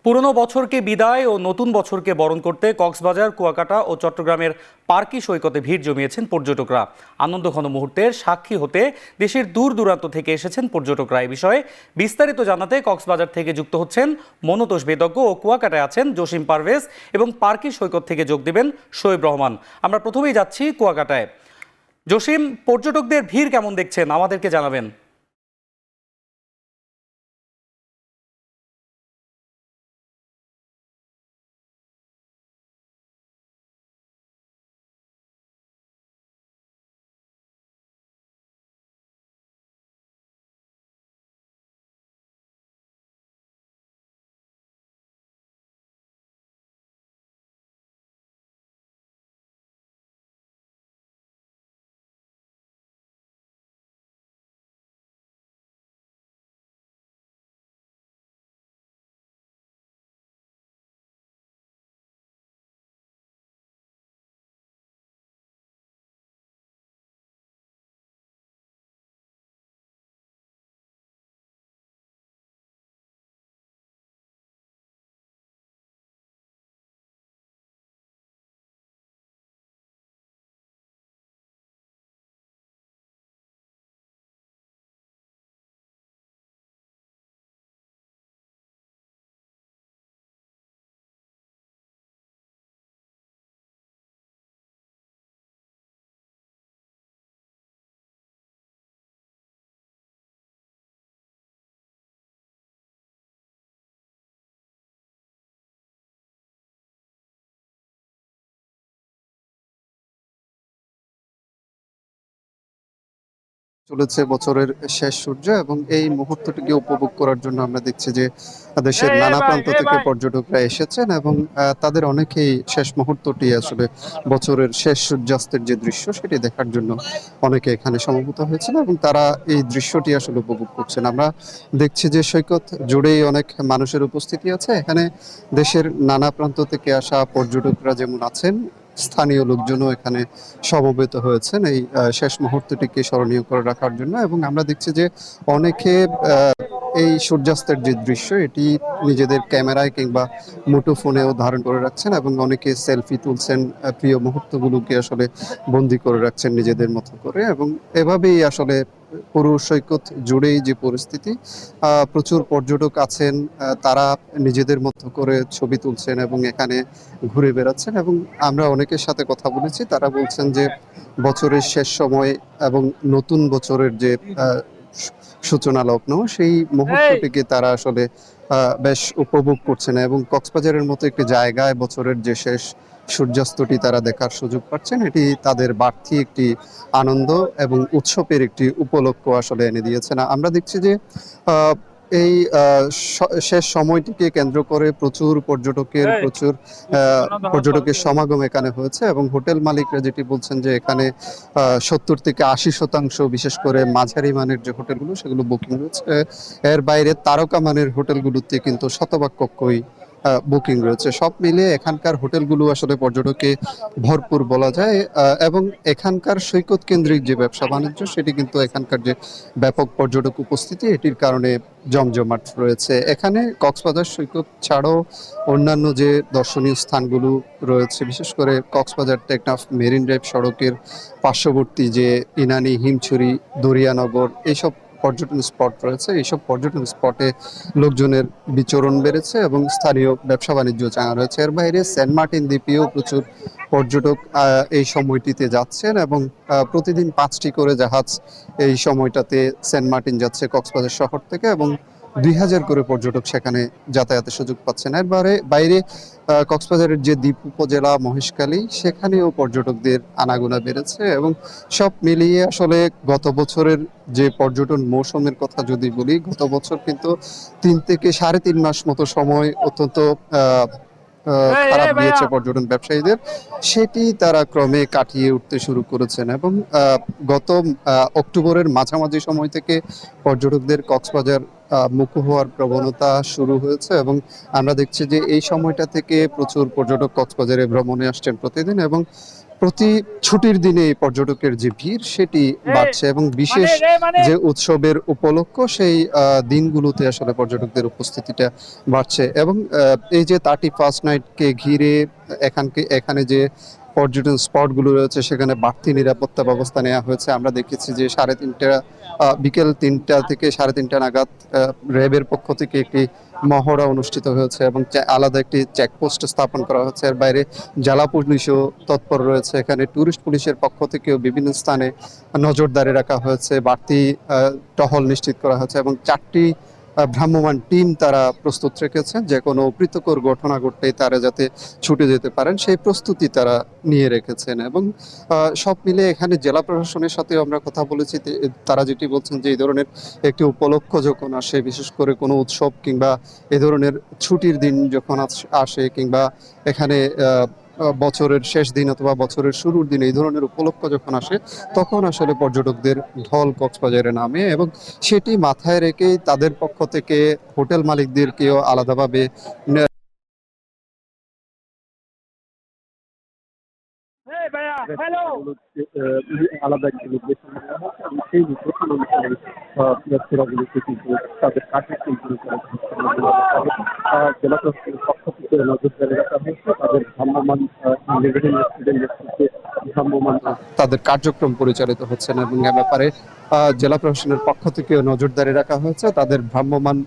পুরনো বছরকে বিদায় ও নতুন বছরকে বরণ করতে কক্সবাজার, কুয়াকাটা ও চট্টগ্রামের পার্কি সৈকতে ভিড় জমিয়েছেন পর্যটকরা। আনন্দঘন মুহূর্তের সাক্ষী হতে দেশের দূর দূরান্ত থেকে এসেছেন পর্যটকরা। এই বিষয়ে বিস্তারিত জানাতে কক্সবাজার থেকে যুক্ত হচ্ছেন মনোতোষ বেদজ্ঞ ও কুয়াকাটায় আছেন জসিম পারভেজ এবং পার্কি সৈকত থেকে যোগ দেবেন শোয়েব রহমান। আমরা প্রথমেই যাচ্ছি কুয়াকাটায়। জসিম, পর্যটকদের ভিড় কেমন দেখছেন আমাদেরকে জানাবেন। চলেছে বছরের শেষ সূর্য এবং এই মুহূর্তটিকে উপভোগ করার জন্য আমরা দেখছি যে দেশের নানা প্রান্ত থেকে পর্যটকরা এসেছেন এবং তাদের অনেকেই শেষ মুহূর্তটি আসলে বছরের শেষ সূর্যাস্তের যে দৃশ্য সেটি দেখার জন্য অনেকে এখানে সমবেত হয়েছেন এবং তারা এই দৃশ্যটি আসলে উপভোগ করছেন। আমরা দেখছি যে সৈকত জুড়েই অনেক মানুষের উপস্থিতি আছে। এখানে দেশের নানা প্রান্ত থেকে আসা পর্যটকরা যেমন আছেন, স্থানীয় লোকজনও এখানে সমবেত হয়েছেন এই শেষ মুহূর্তটিকে স্মরণীয় করে রাখার জন্য। এবং আমরা দেখছি যে অনেকে এই সূর্যাস্তের যে দৃশ্য এটি নিজেদের ক্যামেরায় কিংবা মুঠোফোনেও ধারণ করে রাখছেন এবং অনেকে সেলফি তুলছেন, প্রিয় মুহূর্তগুলোকে আসলে বন্দি করে রাখছেন নিজেদের মতো করে। এবং এভাবেই আসলে পুরো সৈকত জুড়েই যে পরিস্থিতি, প্রচুর পর্যটক আছেন, তারা নিজেদের মতো করে ছবি তুলছেন এবং এখানে ঘুরে বেড়াচ্ছেন। এবং আমরা অনেকের সাথে কথা বলেছি, তারা বলছেন যে বছরের শেষ সময় এবং নতুন বছরের যে সূচনা লগ্ন, সেই মুহূর্তটিকে তারা আসলে বেশ উপভোগ করছেন এবং কক্সবাজারের মতো একটি জায়গায় বছরের যে শেষ সূর্যাস্তটি তারা দেখার সুযোগ পাচ্ছেন, এটি তাদের বাড়তি একটি আনন্দ এবং উৎসবের একটি উপলক্ষ আসলে এনে দিয়েছে। না, আমরা দেখছি যে এই শেষ সময়টিকে কেন্দ্র করে প্রচুর পর্যটকের সমাগম এখানে হয়েছে এবং হোটেল মালিকরা যেটি বলছেন যে এখানে 70 থেকে 80% বিশেষ করে মাঝারি মানের যে হোটেলগুলো সেগুলো বুকিং রয়েছে। এর বাইরে তারকা মানের হোটেলগুলোতে কিন্তু শতভাগ কক্ষই বুকিং রয়েছে। সব মিলিয়ে এখানকার হোটেলগুলো আসলে পর্যটকে ভরপুর বলা যায়। এবং এখানকার সৈকত কেন্দ্রিক যে ব্যবসা বাণিজ্য সেটি কিন্তু এখানকার যে ব্যাপক পর্যটক উপস্থিতি এটির কারণে জমজমাট রয়েছে। এখানে কক্সবাজার সৈকত ছাড়াও অন্যান্য যে দর্শনীয় স্থানগুলো রয়েছে, বিশেষ করে কক্সবাজার টেকনাফ মেরিন ড্রাইভ সড়কের পার্শ্ববর্তী যে ইনানি, হিমছড়ি, দরিয়ানগর এইসব পর্যটন স্পট রয়েছে, এইসব পর্যটন স্পটে লোকজনের বিচরণ বেড়েছে এবং স্থানীয় ব্যবসা বাণিজ্য চাঙা রয়েছে। এর বাইরে সেন্ট মার্টিন দ্বীপেও প্রচুর পর্যটক এই সময়টিতে যাচ্ছেন এবং প্রতিদিন 5টি করে জাহাজ এই সময়টাতে সেন্ট মার্টিন যাচ্ছে কক্সবাজার শহর থেকে এবং 2000 করে পর্যটক সেখানে যাতায়াতের সুযোগ পাচ্ছেন। এর বাইরে কক্সবাজারের যে দ্বীপ উপজেলা মহেশখালী, সেখানেও পর্যটকদের আনাগোনা বেড়েছে এবং সব মিলিয়ে আসলে গত বছরের যে পর্যটন মৌসুমের কথা যদি বলি, গত বছর কিন্তু 3 থেকে 3.5 মাস মতো সময় অত্যন্ত খারাপ গিয়েছে পর্যটন ব্যবসায়ীদের, সেটি তারা ক্রমে কাটিয়ে উঠতে শুরু করেছেন এবং গত অক্টোবরের মাঝামাঝি সময় থেকে পর্যটকদের কক্সবাজার মুখো হওয়ার প্রবণতা শুরু হয়েছে এবং আমরা দেখছি যে এই সময়টা থেকে প্রচুর পর্যটক কক্সবাজারে ভ্রমণে আসছেন প্রতিদিন এবং প্রতি ছুটির দিনে এই পর্যটকের যে ভিড় সেটি বাড়ছে এবং বিশেষ যে উৎসবের উপলক্ষ সেই দিনগুলোতে আসলে পর্যটকদের উপস্থিতিটা বাড়ছে এবং এই যে 31st নাইটকে ঘিরে এখানে যে পর্যটন স্পটগুলো রয়েছে সেখানে বাড়তি নিরাপত্তা ব্যবস্থা নেওয়া হয়েছে। আমরা দেখেছি যে 3:30 বিকেল 3টা থেকে 3:30 নাগাদ র্যাবের পক্ষ থেকে একটি মহড়া অনুষ্ঠিত হয়েছে এবং আলাদা একটি চেকপোস্ট স্থাপন করা হচ্ছে। এর বাইরে জেলা পুলিশও তৎপর রয়েছে। এখানে ট্যুরিস্ট পুলিশের পক্ষ থেকেও বিভিন্ন স্থানে নজরদারি রাখা হয়েছে, বাড়তি টহল নিশ্চিত করা হয়েছে এবং 4টি ভ্রাম্যমাণ টিম তারা প্রস্তুত রেখেছেন। যে কোনো অপ্রীতিকর ঘটনা ঘটলেই তারা যাতে ছুটে যেতে পারেন সেই প্রস্তুতি তারা নিয়ে রেখেছেন এবং সব মিলে এখানে জেলা প্রশাসনের সাথেও আমরা কথা বলেছি। তারা যেটি বলছেন যে এই ধরনের একটি উপলক্ষ যখন আসে, বিশেষ করে কোনো উৎসব কিংবা এই ধরনের ছুটির দিন যখন আসে কিংবা এখানে বছরের শেষ দিন অথবা বছরের শুরুর দিন এই ধরনের উপলক্ষ যখন আসে তখন আসলে পর্যটকদের ঢল কক্সবাজারে নামে এবং সেটি মাথায় রেখেই তাদের পক্ষ থেকে হোটেল মালিকদেরকেও আলাদাভাবে আলাদা একটি নির্দেশনা দেওয়া হয়েছে এবং সেই নির্দেশনা অনুসারে রেস্তোরাঁগুলিতে কিন্তু তাদের কাজের কিন্তু জেলা প্রশাসনের পক্ষ থেকে নজরদারি রাখা হয়েছে। তাদের ভ্রাম্যমাণ নির্বাহী ম্যাজিস্ট্রেটের নেতৃত্বে ভ্রাম্যমাণ তাদের কার্যক্রম পরিচালিত হচ্ছে না এবং এ ব্যাপারে জেলা প্রশাসনের পক্ষ থেকেও নজরদারি রাখা হয়েছে। তাদের ভ্রাম্যমাণ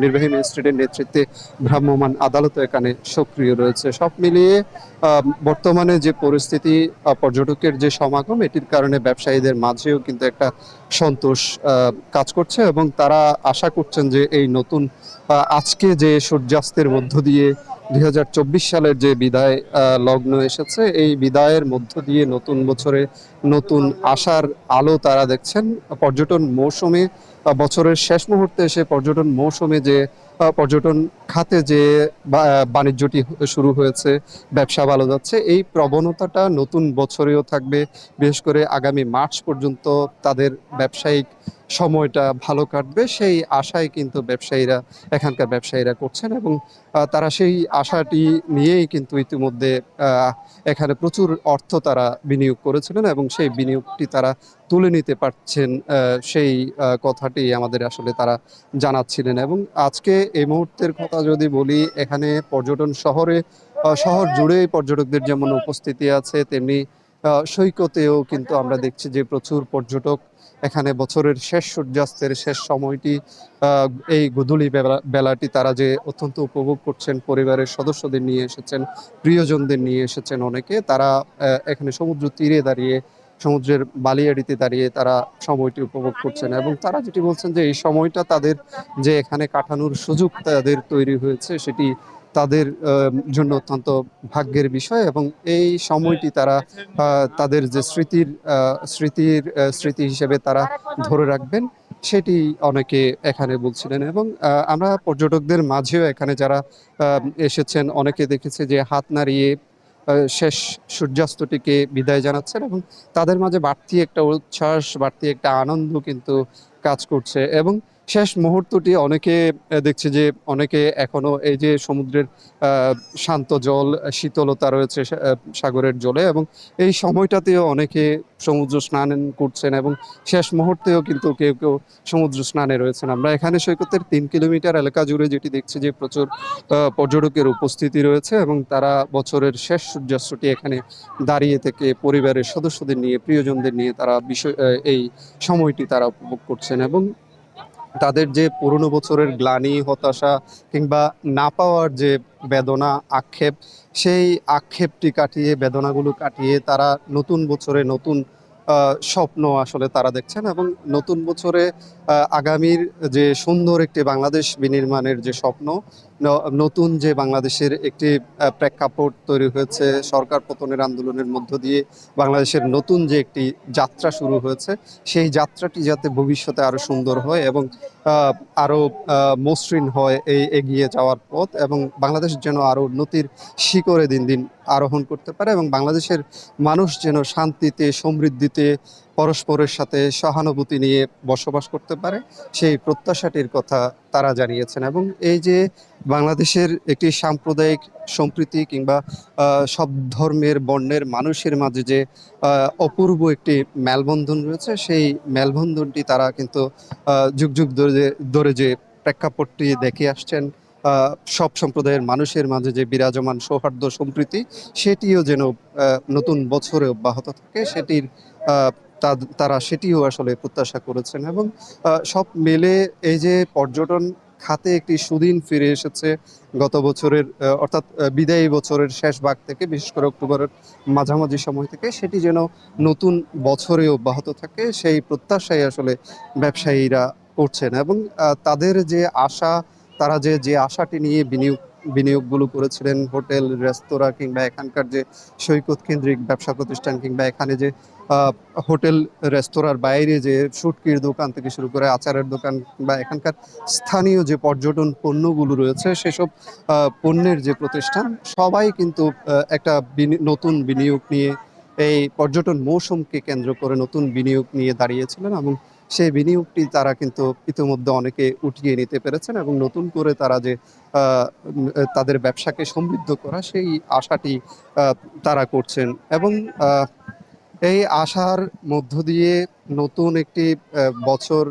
নির্বাহী ম্যাজিস্ট্রেটের নেতৃত্বে ভ্রাম্যমাণ আদালত এখানে সক্রিয় রয়েছে। সব মিলিয়ে বর্তমানে যে পরিস্থিতি, পর্যটকের যে সমাগম, এটির কারণে ব্যবসায়ীদের মাঝেও কিন্তু একটা সন্তোষ কাজ করছে এবং তারা আশা করছেন যে এই নতুন আজকে যে সূর্যাস্তের মধ্য দিয়ে 2024 সালের যে বিদায় লগ্ন এসেছে, এই বিদায়ের মধ্য দিয়ে নতুন বছরে নতুন আশার আলো তারা দেখছেন। পর্যটন মৌসুমে বছরের শেষ মুহূর্তে এসে পর্যটন মৌসুমে যে পর্যটন খাতে যে বাণিজ্যটি শুরু হয়েছে, ব্যবসা ভালো যাচ্ছে, এই প্রবণতাটা নতুন বছরেও থাকবে। বিশেষ করে আগামী মার্চ পর্যন্ত তাদের ব্যবসায়িক সময়টা ভালো কাটবে সেই আশায় কিন্তু এখানকার ব্যবসায়ীরা করছেন এবং তারা সেই আশাটি নিয়েই কিন্তু ইতিমধ্যে এখানে প্রচুর অর্থ তারা বিনিয়োগ করেছিলেন এবং সেই বিনিয়োগটি তারা তুলে নিতে পারছেন, সেই কথাটি আমাদের আসলে তারা জানাচ্ছিলেন। এবং আজকে এই মুহূর্তের কথা যদি বলি, এখানে পর্যটন শহর জুড়ে পর্যটকদের যেমন উপস্থিতি আছে, তেমনি সৈকতেও কিন্তু আমরা দেখছি যে প্রচুর পর্যটক এখানে বছরের শেষ সূর্যাস্তের শেষ সময়টি, এই গোধূলি বেলাটি তারা যে অত্যন্ত উপভোগ করছেন। পরিবারের সদস্যদের নিয়ে এসেছেন, প্রিয়জনদের নিয়ে এসেছেন অনেকে। তারা এখানে সমুদ্র তীরে দাঁড়িয়ে, সমুদ্রের বালিয়াড়িতে দাঁড়িয়ে তারা সময়টি উপভোগ করছেন এবং তারা যেটি বলছেন যে এই সময়টা তাদের যে এখানে কাটানোর সুযোগ তাদের তৈরি হয়েছে সেটি তাদের জন্য অত্যন্ত ভাগ্যের বিষয় এবং এই সময়টি তারা তাদের যে স্মৃতি হিসেবে তারা ধরে রাখবেন সেটি অনেকে এখানে বলছিলেন। এবং আমরা পর্যটকদের মাঝেও এখানে যারা এসেছেন অনেকে দেখেছে যে হাত নাড়িয়ে শেষ সূর্যাস্তটিকে বিদায় জানাচ্ছেন এবং তাদের মাঝে বাড়তি একটা উচ্ছ্বাস, বাড়তি একটা আনন্দ কিন্তু কাজ করছে এবং শেষ মুহূর্তটি অনেকে দেখছে যে অনেকে এখনো এই যে সমুদ্রের শান্ত জল, শীতলতা রয়েছে সাগরের জলে এবং এই সময়টাতেও অনেকে সমুদ্র স্নান করছেন এবং শেষ মুহূর্তেও কিন্তু কেউ কেউ সমুদ্র স্নানে রয়েছেন। আমরা এখানে সৈকতের 3 কিলোমিটার এলাকা জুড়ে যেটি দেখছি যে প্রচুর পর্যটকের উপস্থিতি রয়েছে এবং তারা বছরের শেষ সূর্যাস্তটি এখানে দাঁড়িয়ে থেকে পরিবারের সদস্যদের নিয়ে, প্রিয়জনদের নিয়ে তারা এই সময়টি তারা উপভোগ করছেন এবং তাদের যে পুরনো বছরের গ্লানি, হতাশা কিংবা না পাওয়ার যে বেদনা, আক্ষেপ, সেই আক্ষেপটি কাটিয়ে, বেদনাগুলো কাটিয়ে তারা নতুন বছরে নতুন স্বপ্ন আসলে তারা দেখছেন এবং নতুন বছরে আগামীর যে সুন্দর একটি বাংলাদেশ বিনির্মাণের যে স্বপ্ন, নতুন যে বাংলাদেশের একটি প্রেক্ষাপট তৈরি হয়েছে সরকার পতনের আন্দোলনের মধ্য দিয়ে, বাংলাদেশের নতুন যে একটি যাত্রা শুরু হয়েছে, সেই যাত্রাটি যাতে ভবিষ্যতে আরো সুন্দর হয় এবং আরো মসৃণ হয় এই এগিয়ে যাওয়ার পথ এবং বাংলাদেশ যেন আরো উন্নতির শিখরে দিন দিন আরোহণ করতে পারে এবং বাংলাদেশের মানুষ যেন শান্তিতে, সমৃদ্ধিতে, পরস্পরের সাথে সহানুভূতি নিয়ে বসবাস করতে পারে, সেই প্রত্যাশাটির কথা তারা জানিয়েছেন। এবং এই যে বাংলাদেশের একটি সাম্প্রদায়িক সম্প্রীতি কিংবা সব ধর্মের বর্ণের মানুষের মাঝে যে অপূর্ব একটি মেলবন্ধন রয়েছে, সেই মেলবন্ধনটি তারা কিন্তু যুগ যুগ ধরে যে প্রেক্ষাপটটি দেখে আসছেন, সব সম্প্রদায়ের মানুষের মাঝে যে বিরাজমান সৌহার্দ্য সম্প্রীতি, সেটিও যেন নতুন বছরে অব্যাহত থাকে, সেটির আহ, তারা সেটিও আসলে প্রত্যাশা করেছেন। এবং সব মিলে এই যে পর্যটন খাতে একটি সুদিন ফিরে এসেছে গত বছরের অর্থাৎ বিদায়ী বছরের শেষ ভাগ থেকে, বিশেষ করে অক্টোবরের মাঝামাঝি সময় থেকে, সেটি যেন নতুন বছরে অব্যাহত থাকে, সেই প্রত্যাশাই আসলে ব্যবসায়ীরা করছেন। এবং তাদের যে আশা, তারা যে আশাটি নিয়ে বিনিয়োগগুলো করেছিলেন, হোটেল রেস্তোরাঁ কিংবা এখানকার যে সৈকত কেন্দ্রিক ব্যবসা প্রতিষ্ঠান, কিংবা এখানে যে হোটেল রেস্তোরাঁর বাইরে যে শুটকির দোকান থেকে শুরু করে আচারের দোকান, বা এখানকার স্থানীয় যে পর্যটন পণ্যগুলো রয়েছে, সেসব পণ্যের যে প্রতিষ্ঠান, সবাই কিন্তু একটা নতুন বিনিয়োগ নিয়ে, এই পর্যটন মৌসুমকে কেন্দ্র করে নতুন বিনিয়োগ নিয়ে দাঁড়িয়েছিলেন। এবং সেই বিনিয়োগটি তারা কিন্তু ইতিমধ্যে অনেকে উঠিয়ে নিতে পেরেছেন, এবং নতুন করে তারা যে তাদের ব্যবসাকে সমৃদ্ধ করা, সেই আশাটি তারা করছেন। এবং এই আশার মধ্য দিয়ে নতুন একটি বছর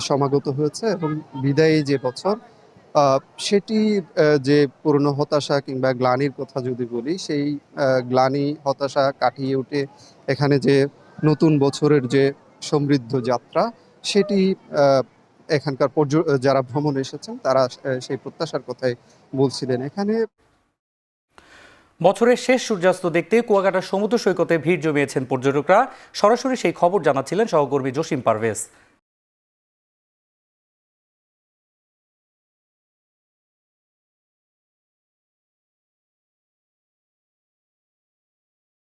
সমাগত হয়েছে, এবং বিদায়ী যে বছর, সেটি যে পুরনো হতাশা কিংবা গ্লানির কথা যদি বলি, সেই গ্লানি হতাশা কাটিয়ে উঠে এখানে যে নতুন বছরের যে সমৃদ্ধ যাত্রা, সেটি এখানকার যারা ভ্রমণে এসেছেন, তারা সেই প্রত্যাশার কথাই বলছিলেন। এখানে বছরের শেষ সূর্যাস্ত দেখতে কুয়াকাটা সমুদ্র সৈকতে ভিড় জমিয়েছেন পর্যটকরা। সরাসরি সেই খবর জানাচ্ছিলেন সহকর্মী জসিম পারভেজ।